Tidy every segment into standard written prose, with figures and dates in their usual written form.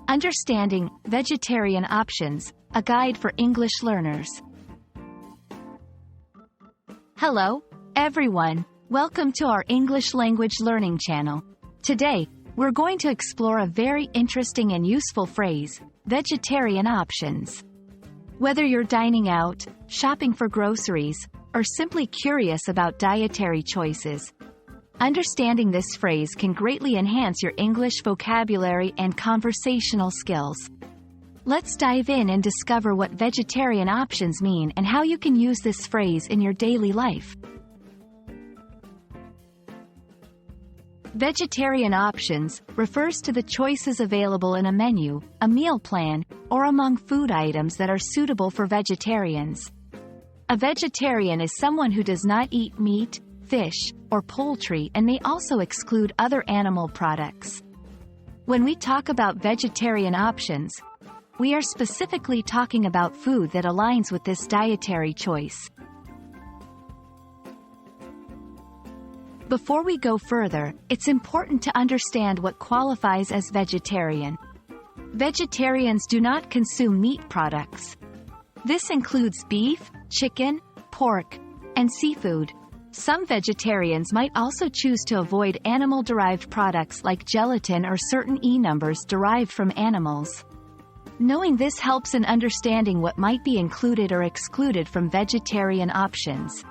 Understanding Vegetarian Options, a guide for English learners. Hello, everyone. Welcome to our English language learning channel. Today, we're going to explore a very interesting and useful phrase, vegetarian options. Whether you're dining out, shopping for groceries, or simply curious about dietary choices, understanding this phrase can greatly enhance your English vocabulary and conversational skills. Let's dive in and discover what vegetarian options mean and how you can use this phrase in your daily life. Vegetarian options refers to the choices available in a menu, a meal plan, or among food items that are suitable for vegetarians. A vegetarian is someone who does not eat meat, fish, or poultry and may also exclude other animal products. When we talk about vegetarian options, we are specifically talking about food that aligns with this dietary choice. Before we go further, it's important to understand what qualifies as vegetarian. Vegetarians do not consume meat products. This includes beef, chicken, pork, and seafood. Some vegetarians might also choose to avoid animal-derived products like gelatin or certain E-numbers derived from animals. Knowing this helps in understanding what might be included or excluded from vegetarian options.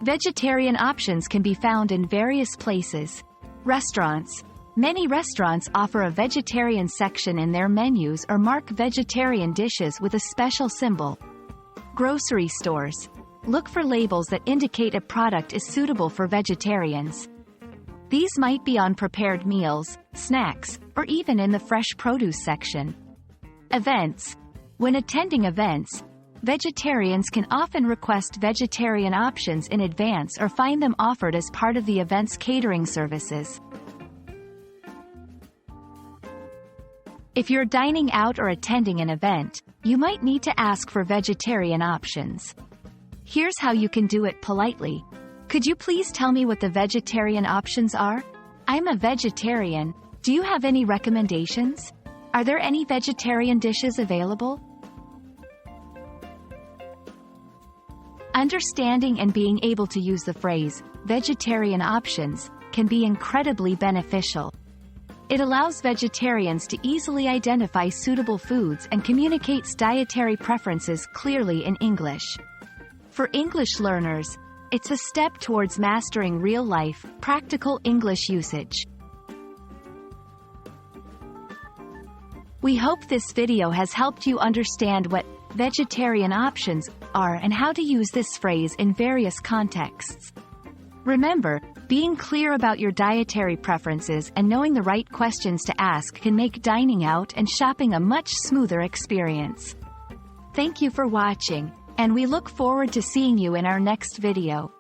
Vegetarian options can be found in various places. Restaurants. Many restaurants offer a vegetarian section in their menus or mark vegetarian dishes with a special symbol. Grocery stores. Look for labels that indicate a product is suitable for vegetarians. These might be on prepared meals, snacks, or even in the fresh produce section. Events. When attending events, vegetarians can often request vegetarian options in advance or find them offered as part of the event's catering services. If you're dining out or attending an event, you might need to ask for vegetarian options. Here's how you can do it politely. Could you please tell me what the vegetarian options are? I'm a vegetarian. Do you have any recommendations? Are there any vegetarian dishes available? Understanding and being able to use the phrase, vegetarian options, can be incredibly beneficial. It allows vegetarians to easily identify suitable foods and communicates dietary preferences clearly in English. For English learners, it's a step towards mastering real-life, practical English usage. We hope this video has helped you understand what vegetarian options are and how to use this phrase in various contexts. Remember, being clear about your dietary preferences and knowing the right questions to ask can make dining out and shopping a much smoother experience. Thank you for watching, and we look forward to seeing you in our next video.